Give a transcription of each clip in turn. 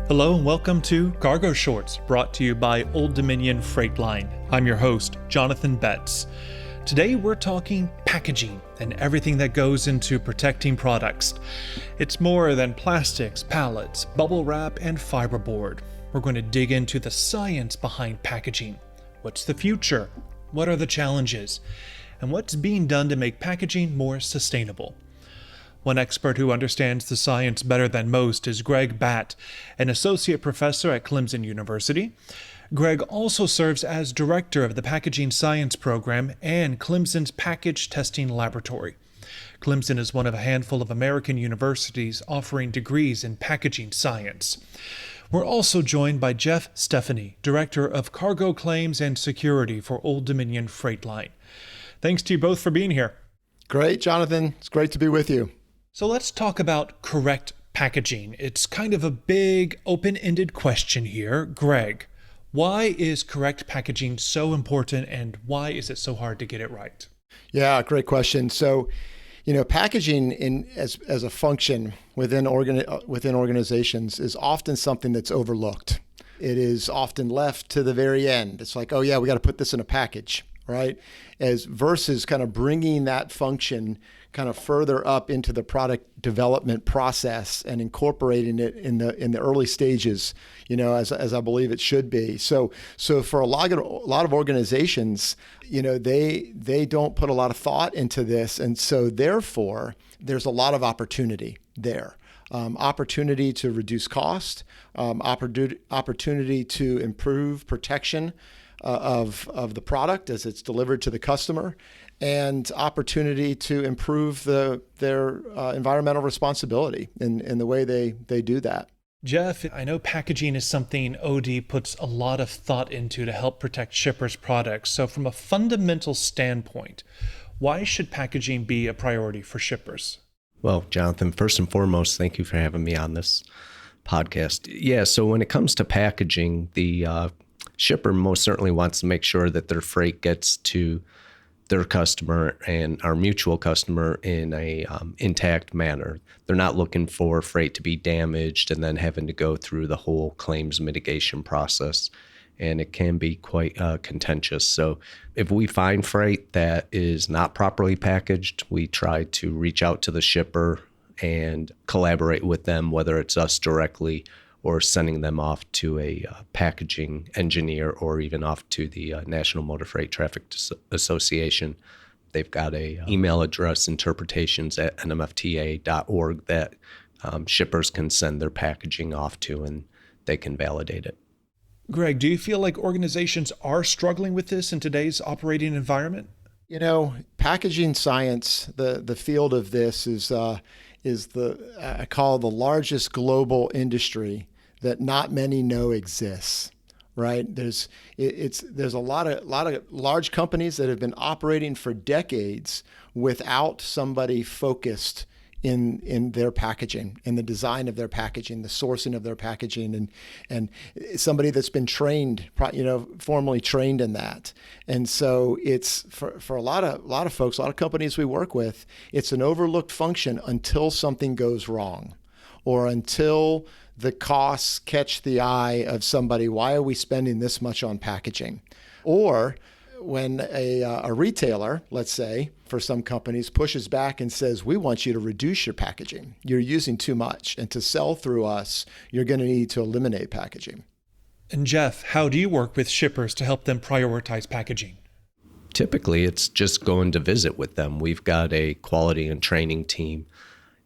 Hello and welcome to Cargo Shorts, brought to you by Old Dominion Freight Line. I'm your host, Jonathan Betz. Today we're talking packaging and everything that goes into protecting products. It's more than plastics, pallets, bubble wrap, and fiberboard. We're going to dig into the science behind packaging. What's the future? What are the challenges? And what's being done to make packaging more sustainable? One expert who understands the science better than most is Batt, an associate professor at Clemson University. Greg also serves as director of the Packaging Science Program and Clemson's Package Testing Laboratory. Clemson is one of a handful of American universities offering degrees in packaging science. We're also joined by Geoff, Stephany, director of Cargo Claims and Security for Old Dominion Freight Line. Thanks to you both for being here. Great, Jonathan. It's great to be with you. So let's talk about correct packaging. It's kind of a big, open-ended question here. Greg, why is correct packaging so important and why is it so hard to get it right? Yeah, great question. So, packaging as a function within organizations is often something that's overlooked. It is often left to the very end. It's like, oh yeah, we got to put this in a package, right? Versus kind of bringing that function kind of further up into the product development process and incorporating it in the early stages, as I believe it should be. So for a lot of organizations, they don't put a lot of thought into this, and so therefore there's a lot of opportunity there. Opportunity to reduce cost, opportunity to improve protection of the product as it's delivered to the customer, and opportunity to improve their environmental responsibility in the way they do that. Geoff, I know packaging is something OD puts a lot of thought into to help protect shippers' products. So from a fundamental standpoint, why should packaging be a priority for shippers? Well, Jonathan, first and foremost, thank you for having me on this podcast. Yeah, so when it comes to packaging, the shipper most certainly wants to make sure that their freight gets to their customer and our mutual customer in a intact manner. They're not looking for freight to be damaged and then having to go through the whole claims mitigation process. And it can be quite contentious. So if we find freight that is not properly packaged, we try to reach out to the shipper and collaborate with them, whether it's us directly or sending them off to a packaging engineer or even off to the National Motor Freight Traffic Association. They've got a email address, interpretations@nmfta.org, that shippers can send their packaging off to and they can validate it. Greg, do you feel like organizations are struggling with this in today's operating environment? Packaging science, the field of this is I call the largest global industry that not many know exists, right? There's a lot of large companies that have been operating for decades without somebody focused in their packaging, in the design of their packaging, the sourcing of their packaging, and somebody that's been trained, formally trained in that. And so it's for a lot of folks, a lot of companies we work with, it's an overlooked function until something goes wrong, or until the costs catch the eye of somebody. Why are we spending this much on packaging? Or when a retailer, let's say, for some companies, pushes back and says, we want you to reduce your packaging. You're using too much. And to sell through us, you're going to need to eliminate packaging. And Geoff, how do you work with shippers to help them prioritize packaging? Typically, it's just going to visit with them. We've got a quality and training team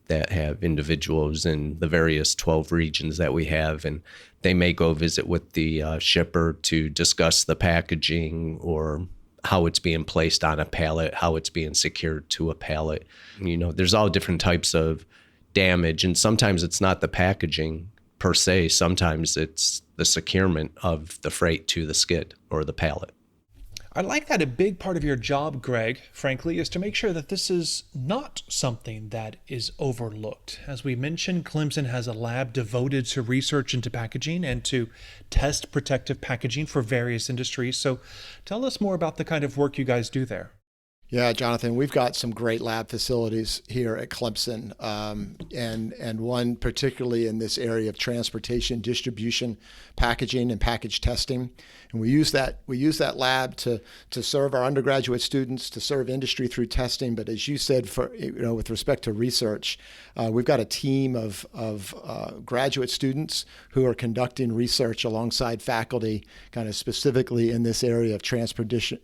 that have individuals in the various 12 regions that we have, and they may go visit with the shipper to discuss the packaging or how it's being placed on a pallet, how it's being secured to a pallet. There's all different types of damage, and sometimes it's not the packaging per se. Sometimes it's the securement of the freight to the skid or the pallet. I like that a big part of your job, Greg, frankly, is to make sure that this is not something that is overlooked. As we mentioned, Clemson has a lab devoted to research into packaging and to test protective packaging for various industries. So tell us more about the kind of work you guys do there. Yeah, Jonathan, we've got some great lab facilities here at Clemson, and one particularly in this area of transportation, distribution, packaging, and package testing. And we use that lab to serve our undergraduate students, to serve industry through testing. But as you said, with respect to research, we've got a team of graduate students who are conducting research alongside faculty, kind of specifically in this area of transportation,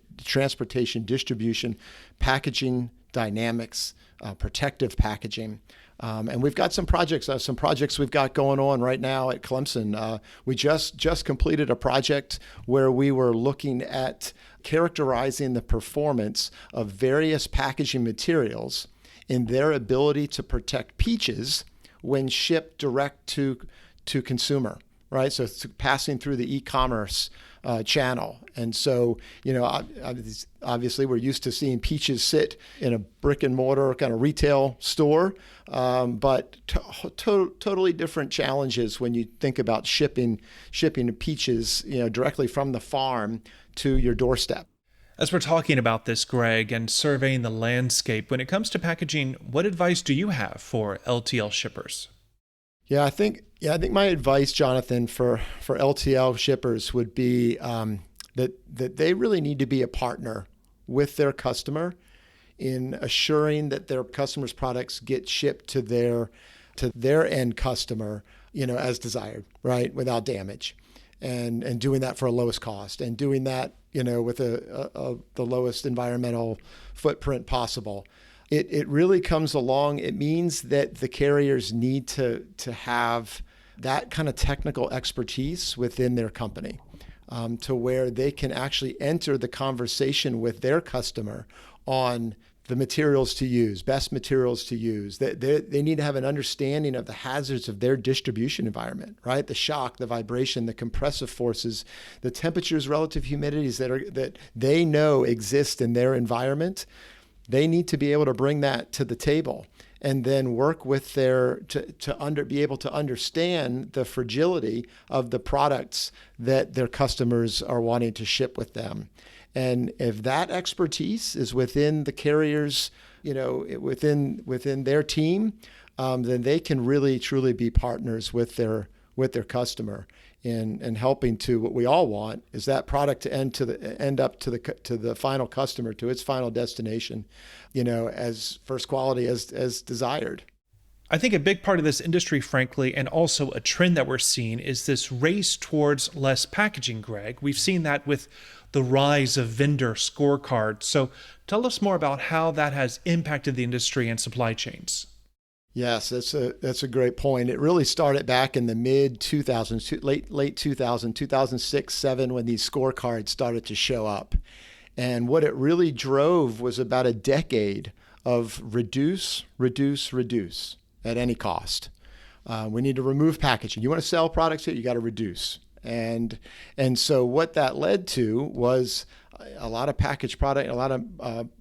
distribution, packaging, dynamics, protective packaging. And we've got some projects we've got going on right now at Clemson. We just completed a project where we were looking at characterizing the performance of various packaging materials in their ability to protect peaches when shipped direct to consumer, right? So it's passing through the e-commerce channel. And so, obviously we're used to seeing peaches sit in a brick and mortar kind of retail store, but totally different challenges when you think about shipping peaches, directly from the farm to your doorstep. As we're talking about this, Greg, and surveying the landscape, when it comes to packaging, what advice do you have for LTL shippers? I think my advice, Jonathan, for LTL shippers would be that they really need to be a partner with their customer in assuring that their customers' products get shipped to their end customer, as desired, right, without damage, and doing that for a lowest cost, and doing that, with the lowest environmental footprint possible. It really comes along. It means that the carriers need to have that kind of technical expertise within their company, to where they can actually enter the conversation with their customer on the materials to use, best materials to use. They need to have an understanding of the hazards of their distribution environment, right? The shock, the vibration, the compressive forces, the temperatures, relative humidities that they know exist in their environment. They need to be able to bring that to the table, and then work with be able to understand the fragility of the products that their customers are wanting to ship with them. And if that expertise is within the carriers, within their team, then they can really truly be partners with their customer in helping to, what we all want is that product to end up to the final customer, to its final destination, as first quality as desired. I think a big part of this industry, frankly, and also a trend that we're seeing, is this race towards less packaging, Greg. We've seen that with the rise of vendor scorecards. So tell us more about how that has impacted the industry and supply chains. Yes, that's a great point. It really started back in the mid 2000s, late 2006, 7, when these scorecards started to show up. And what it really drove was about a decade of reduce at any cost. We need to remove packaging. You want to sell products here, you got to reduce. And so what that led to was a lot of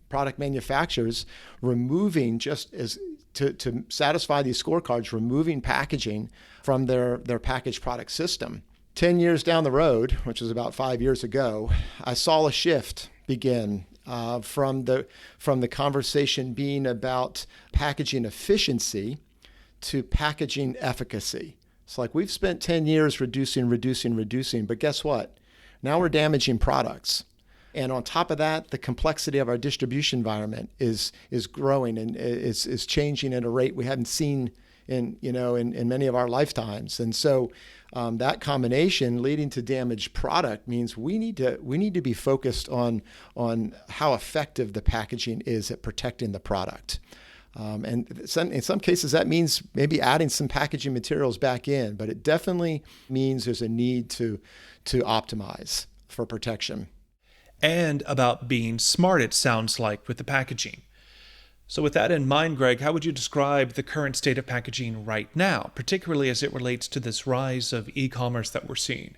product manufacturers removing, just as to satisfy these scorecards, removing packaging from their packaged product system. 10 years down the road, which was about 5 years ago, I saw a shift begin from the conversation being about packaging efficiency to packaging efficacy. It's like we've spent 10 years reducing, but guess what? Now we're damaging products. And on top of that, the complexity of our distribution environment is growing and is changing at a rate we haven't seen in many of our lifetimes. And so that combination leading to damaged product means we need to be focused on how effective the packaging is at protecting the product. And in some cases, that means maybe adding some packaging materials back in, but it definitely means there's a need to optimize for protection. And about being smart, it sounds like, with the packaging. So with that in mind, Greg, how would you describe the current state of packaging right now, particularly as it relates to this rise of e-commerce that we're seeing?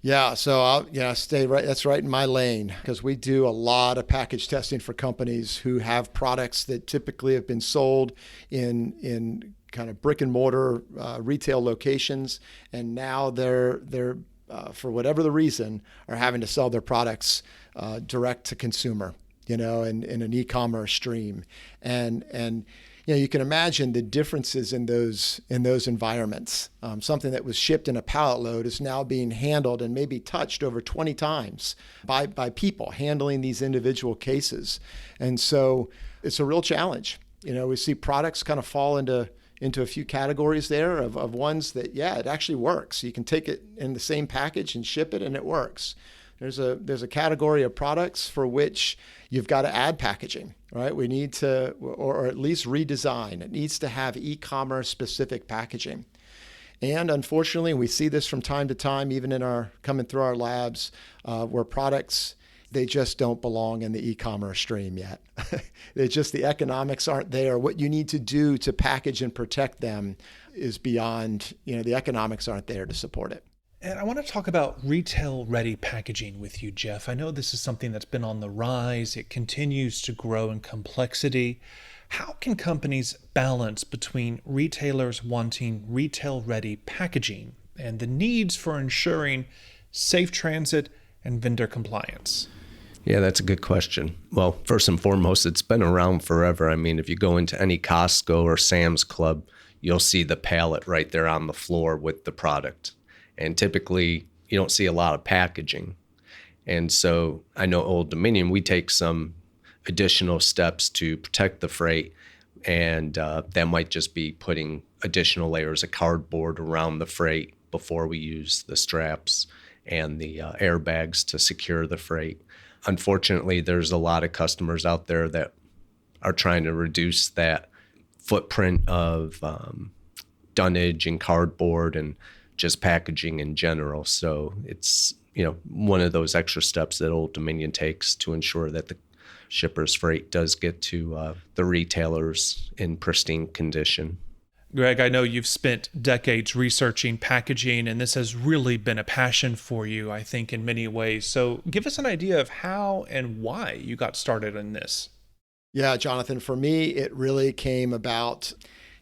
Yeah, so I'll stay right. That's right in my lane, because we do a lot of package testing for companies who have products that typically have been sold in kind of brick and mortar retail locations, and now they're for whatever the reason, are having to sell their products direct to consumer. in an e-commerce stream. And you can imagine the differences in those environments. Something that was shipped in a pallet load is now being handled and maybe touched over 20 times by people handling these individual cases. And so it's a real challenge. We see products kind of fall into a few categories there of ones that, it actually works. You can take it in the same package and ship it, and it works. There's a category of products for which you've got to add packaging, right? We need to, or at least redesign. It needs to have e-commerce specific packaging. And unfortunately, we see this from time to time, even coming through our labs, where products, they just don't belong in the e-commerce stream yet. The economics aren't there. What you need to do to package and protect them is beyond, the economics aren't there to support it. And I want to talk about retail-ready packaging with you, Geoff. I know this is something that's been on the rise. It continues to grow in complexity. How can companies balance between retailers wanting retail-ready packaging and the needs for ensuring safe transit and vendor compliance? Yeah, that's a good question. Well, first and foremost, it's been around forever. I mean, if you go into any Costco or Sam's Club, you'll see the pallet right there on the floor with the product. And typically, you don't see a lot of packaging. And so I know Old Dominion, we take some additional steps to protect the freight. And that might just be putting additional layers of cardboard around the freight before we use the straps and the airbags to secure the freight. Unfortunately, there's a lot of customers out there that are trying to reduce that footprint of dunnage and cardboard and just packaging in general. So it's, one of those extra steps that Old Dominion takes to ensure that the shipper's freight does get to the retailers in pristine condition. Greg, I know you've spent decades researching packaging, and this has really been a passion for you, I think, in many ways. So give us an idea of how and why you got started in this. Yeah, Jonathan, for me, it really came about,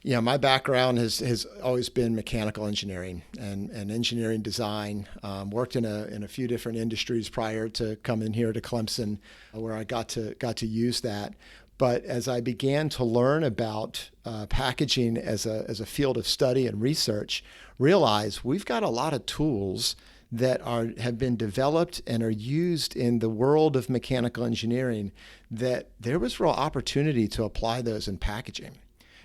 my background has always been mechanical engineering and engineering design. Worked in a few different industries prior to coming here to Clemson, where I got to use that. But as I began to learn about packaging as a field of study and research, realized we've got a lot of tools that have been developed and are used in the world of mechanical engineering, that there was real opportunity to apply those in packaging.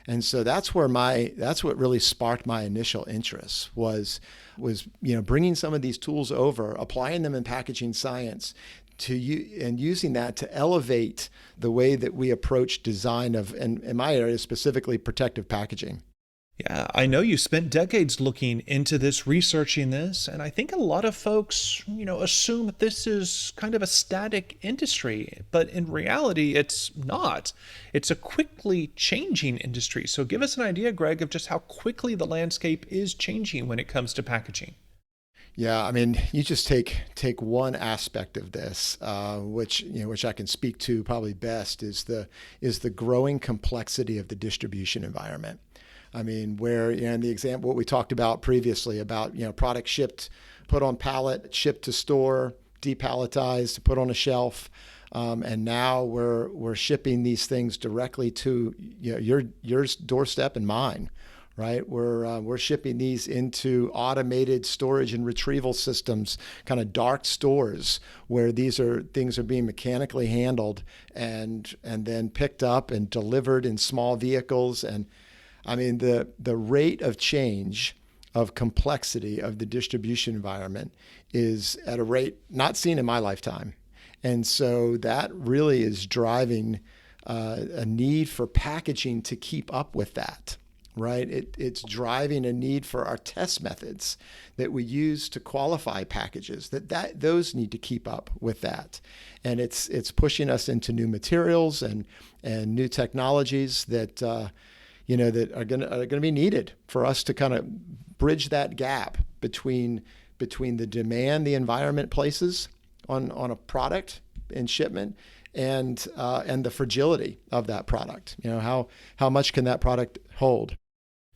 And so that's what really sparked my initial interest was bringing some of these tools over, applying them in packaging science, and using that to elevate the way that we approach design of, and in my area specifically, protective packaging. Yeah, I know you spent decades looking into this, researching this, and I think a lot of folks, assume that this is kind of a static industry, but in reality, it's not. It's a quickly changing industry. So give us an idea, Greg, of just how quickly the landscape is changing when it comes to packaging. Yeah, I mean, you just take one aspect of this, which I can speak to probably best, is the growing complexity of the distribution environment. I mean, where in the example what we talked about previously about product shipped, put on pallet, shipped to store, depalletized, put on a shelf, and now we're shipping these things directly to your doorstep and mine. Right, we're shipping these into automated storage and retrieval systems, kind of dark stores where things are being mechanically handled and then picked up and delivered in small vehicles. And I mean, the rate of change of complexity of the distribution environment is at a rate not seen in my lifetime. And so that really is driving a need for packaging to keep up with that. Right, it's driving a need for our test methods that we use to qualify packages. Those need to keep up with that, and it's pushing us into new materials and new technologies that that are gonna be needed for us to kind of bridge that gap between the demand the environment places on a product in shipment and the fragility of that product. How much can that product hold?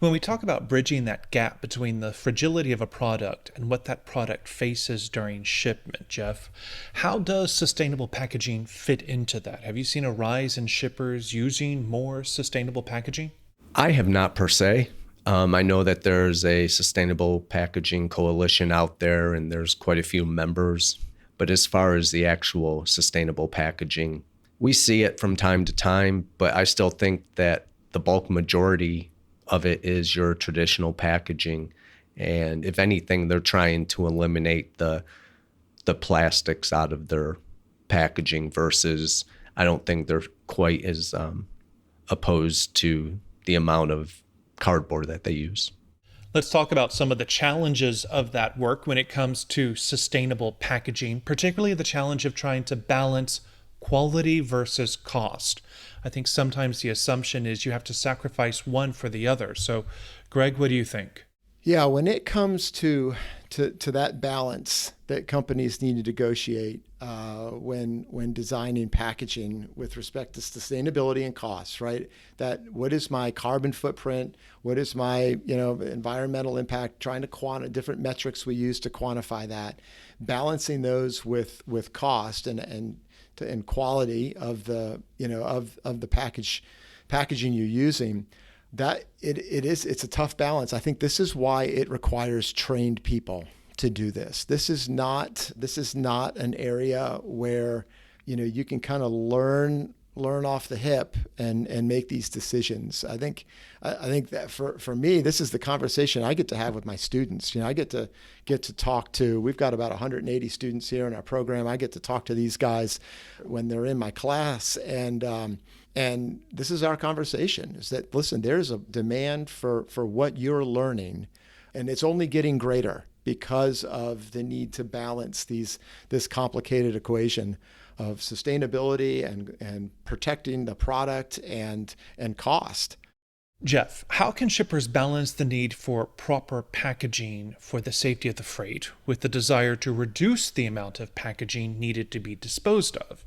When we talk about bridging that gap between the fragility of a product and what that product faces during shipment, Geoff, how does sustainable packaging fit into that? Have you seen a rise in shippers using more sustainable packaging? I have not per se. I know that there's a sustainable packaging coalition out there and there's quite a few members. But as far as the actual sustainable packaging, we see it from time to time, but I still think that the bulk majority of it is your traditional packaging. And if anything, they're trying to eliminate the plastics out of their packaging versus I don't think they're quite as opposed to the amount of cardboard that they use. Let's talk about some of the challenges of that work when it comes to sustainable packaging, particularly the challenge of trying to balance quality versus cost. I think sometimes the assumption is you have to sacrifice one for the other. So, Greg, what do you think? Yeah, when it comes to that balance that companies need to negotiate when designing packaging with respect to sustainability and costs, right? That what is my carbon footprint? What is my environmental impact? Trying to different metrics we use to quantify that, balancing those with cost and quality of the of the packaging you're using. That it's a tough balance. I think this is why it requires trained people to do this. This is not an area where you can kind of learn off the hip and make these decisions. I think that for me, this is the conversation I get to have with my students. I get to talk to. We've got about 180 students here in our program. I get to talk to these guys when they're in my class, and this is our conversation, is that, listen, there's a demand for what you're learning, and it's only getting greater because of the need to balance this complicated equation of sustainability and protecting the product and cost. Geoff, how can shippers balance the need for proper packaging for the safety of the freight with the desire to reduce the amount of packaging needed to be disposed of?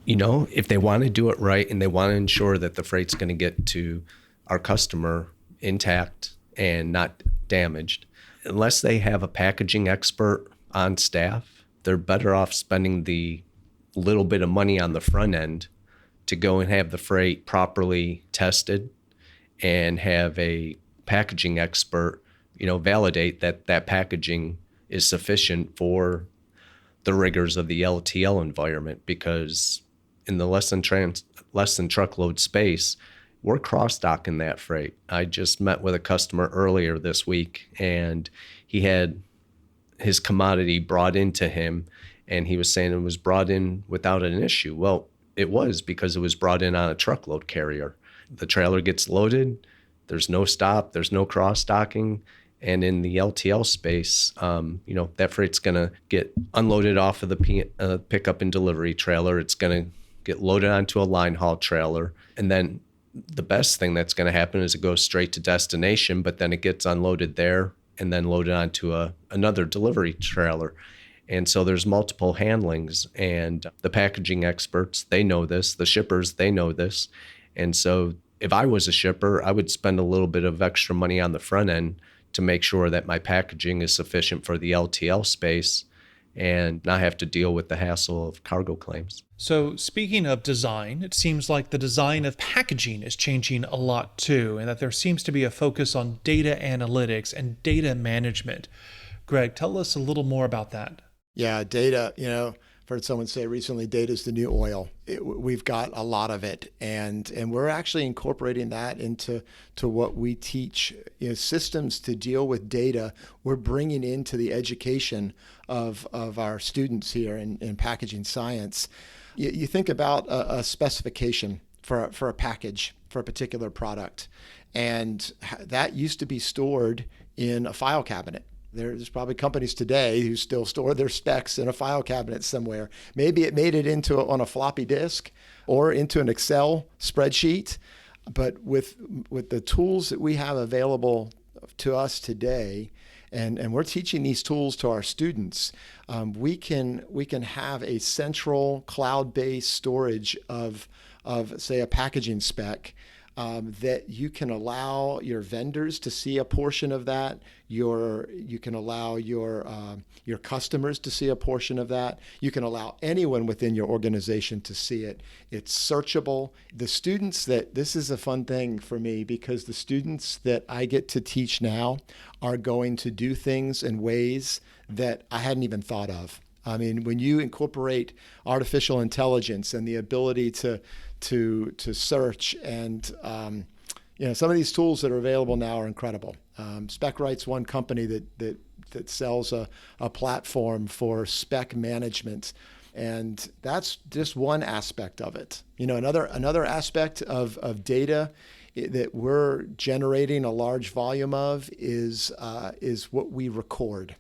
If they want to do it right and they want to ensure that the freight's going to get to our customer intact and not damaged, unless they have a packaging expert on staff, they're better off spending the little bit of money on the front end to go and have the freight properly tested and have a packaging expert, validate that packaging is sufficient for the rigors of the LTL environment, because in the less than truckload space, we're cross-docking that freight. I just met with a customer earlier this week, and he had his commodity brought into him, and he was saying it was brought in without an issue. Well, it was, because it was brought in on a truckload carrier. The trailer gets loaded, there's no stop, there's no cross-docking, and in the LTL space, that freight's going to get unloaded off of the pickup and delivery trailer. It's going to get loaded onto a line haul trailer, and then the best thing that's going to happen is it goes straight to destination, but then it gets unloaded there and then loaded onto another delivery trailer. And so there's multiple handlings, and the packaging experts, they know this, the shippers, they know this. And so if I was a shipper, I would spend a little bit of extra money on the front end to make sure that my packaging is sufficient for the LTL space and not have to deal with the hassle of cargo claims. So speaking of design, it seems like the design of packaging is changing a lot too, and that there seems to be a focus on data analytics and data management. Greg, tell us a little more about that. Yeah, data, I've heard someone say recently, data is the new oil. We've got a lot of it, and we're actually incorporating that into what we teach. Systems to deal with data, we're bringing into the education of our students here in packaging science. You think about a specification for a package for a particular product, and that used to be stored in a file cabinet. There's probably companies today who still store their specs in a file cabinet somewhere. Maybe it made it on a floppy disk or into an Excel spreadsheet. But with the tools that we have available to us today, and we're teaching these tools to our students, we can have a central cloud-based storage of say a packaging spec that you can allow your vendors to see a portion of that. You can allow your customers to see a portion of that. You can allow anyone within your organization to see it. It's searchable. The students this is a fun thing for me, because the students that I get to teach now are going to do things in ways that I hadn't even thought of. I mean, when you incorporate artificial intelligence and the ability to search, and some of these tools that are available now are incredible. SpecWrite's one company that sells a platform for spec management, and that's just one aspect of it. Another aspect of data that we're generating a large volume of is what we record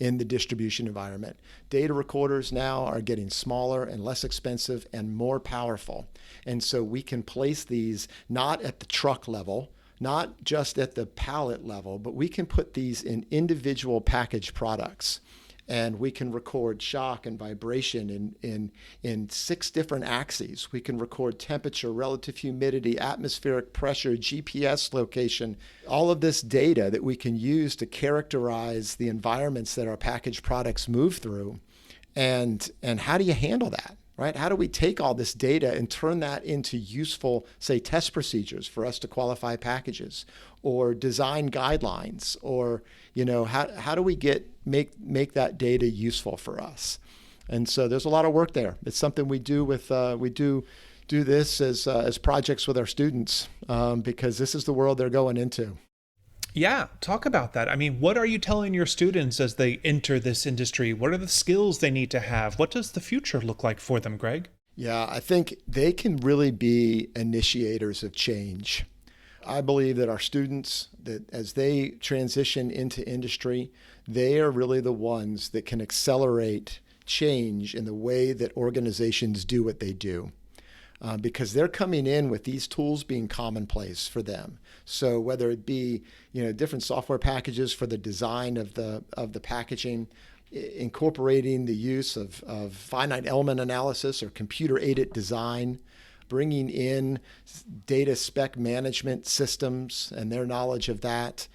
in the distribution environment. Data recorders now are getting smaller and less expensive and more powerful. And so we can place these not at the truck level, not just at the pallet level, but we can put these in individual packaged products. And we can record shock and vibration in 6 different axes. We can record temperature, relative humidity, atmospheric pressure, GPS location, all of this data that we can use to characterize the environments that our packaged products move through. And how do you handle that, right? How do we take all this data and turn that into useful, say, test procedures for us to qualify packages, or design guidelines, or how do we make that data useful for us? And so there's a lot of work there. It's something we do do this as projects with our students, because this is the world they're going into. Yeah, talk about that. I mean, what are you telling your students as they enter this industry? What are the skills they need to have? What does the future look like for them, Greg? Yeah, I think they can really be initiators of change. I believe that our students, that as they transition into industry, they are really the ones that can accelerate change in the way that organizations do what they do. Because they're coming in with these tools being commonplace for them. So whether it be different software packages for the design of the packaging, incorporating the use of finite element analysis or computer-aided design, bringing in data spec management systems and their knowledge of that,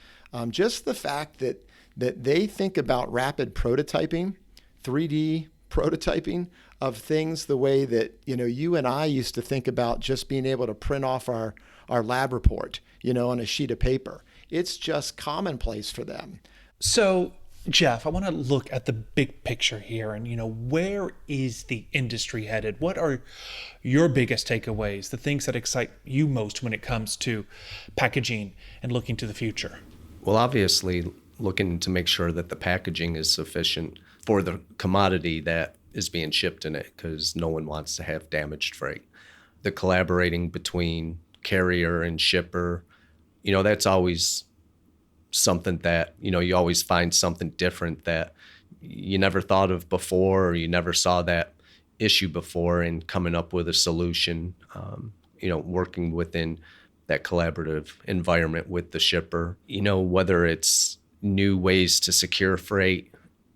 just the fact that they think about rapid prototyping, 3D prototyping of things the way that you and I used to think about just being able to print off our lab report on a sheet of paper. It's just commonplace for them. So Geoff, I want to look at the big picture here, and where is the industry headed? What are your biggest takeaways, the things that excite you most when it comes to packaging and looking to the future? Well, obviously looking to make sure that the packaging is sufficient for the commodity that is being shipped in it, because no one wants to have damaged freight. The collaborating between carrier and shipper, that's always something that, you always find something different that you never thought of before, or you never saw that issue before, and coming up with a solution, working within that collaborative environment with the shipper, whether it's new ways to secure freight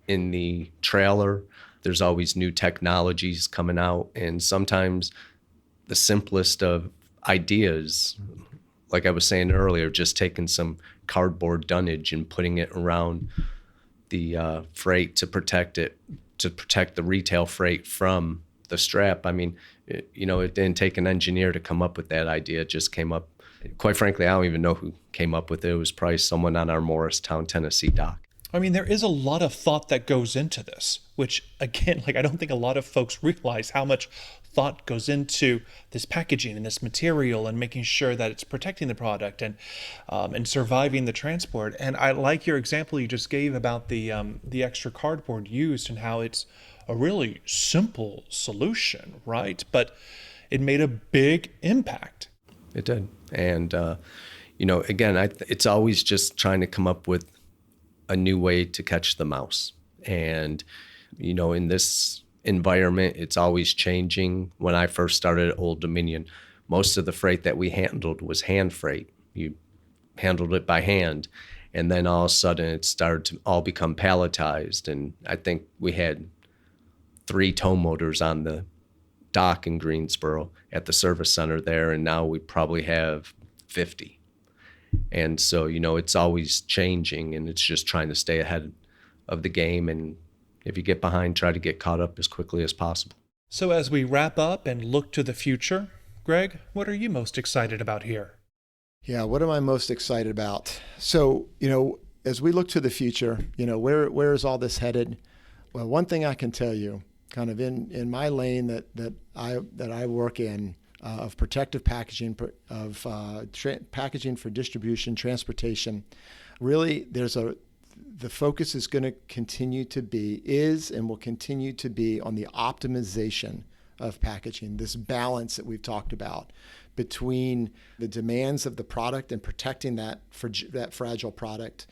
in the trailer. There's always new technologies coming out, and sometimes the simplest of ideas, like I was saying earlier, just taking some cardboard dunnage and putting it around the freight to protect the retail freight from the strap. I mean, it didn't take an engineer to come up with that idea. It just came up. Quite frankly, I don't even know who came up with it. It was probably someone on our Morristown, Tennessee dock. I mean, there is a lot of thought that goes into this, which, again, I don't think a lot of folks realize how much thought goes into this packaging and this material and making sure that it's protecting the product and surviving the transport. And I like your example you just gave about the extra cardboard used and how it's a really simple solution, right? But it made a big impact. It did. And, again, it's always just trying to come up with a new way to catch the mouse. And, in this environment, it's always changing. When I first started at Old Dominion, most of the freight that we handled was hand freight. You handled it by hand. And then all of a sudden it started to all become palletized. And I think we had 3 tow motors on the dock in Greensboro at the service center there. And now we probably have 50. And so, it's always changing, and it's just trying to stay ahead of the game. And if you get behind, try to get caught up as quickly as possible. So as we wrap up and look to the future, Greg, what are you most excited about here? Yeah, what am I most excited about? So, as we look to the future, where is all this headed? Well, one thing I can tell you, kind of in my lane that I work in, of protective packaging, of packaging for distribution, transportation, really the focus is going to continue to be, and will continue to be on the optimization of packaging, this balance that we've talked about between the demands of the product and protecting that fragile product,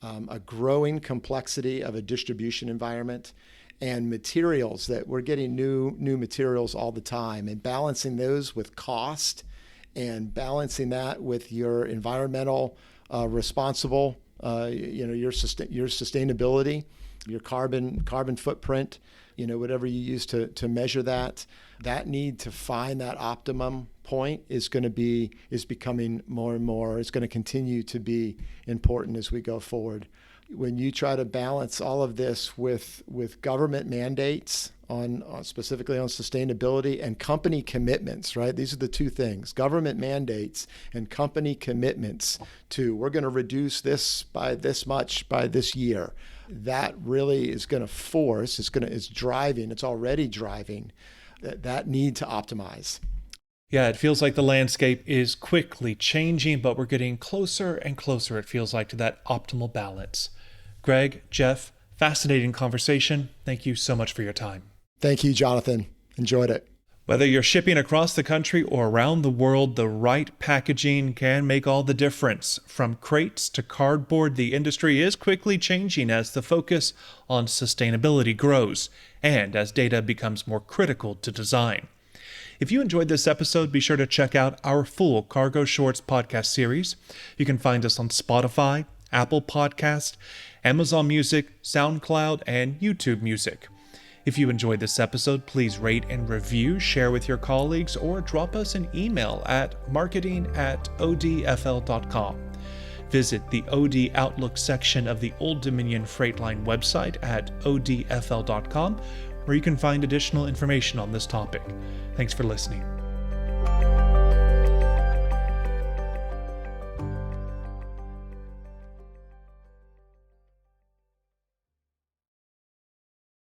a growing complexity of a distribution environment, and materials that we're getting new materials all the time, and balancing those with cost and balancing that with your environmental responsible, your sustainability, your carbon footprint, whatever you use to measure that need to find that optimum point is becoming more and more. It's going to continue to be important as we go forward. When you try to balance all of this with government mandates on specifically on sustainability and company commitments, right? These are the two things: government mandates and company commitments to, we're going to reduce this by this much by this year. That really is going to force, it's already driving that need to optimize. Yeah, it feels like the landscape is quickly changing, but we're getting closer and closer, it feels like, to that optimal balance. Greg, Geoff, fascinating conversation. Thank you so much for your time. Thank you, Jonathan. Enjoyed it. Whether you're shipping across the country or around the world, the right packaging can make all the difference. From crates to cardboard, the industry is quickly changing as the focus on sustainability grows and as data becomes more critical to design. If you enjoyed this episode, be sure to check out our full Cargo Shorts podcast series. You can find us on Spotify, Apple Podcast, Amazon Music, SoundCloud, and YouTube Music. If you enjoyed this episode, please rate and review, share with your colleagues, or drop us an email at marketing@odfl.com. Visit the OD Outlook section of the Old Dominion Freight Line website at odfl.com, where you can find additional information on this topic. Thanks for listening.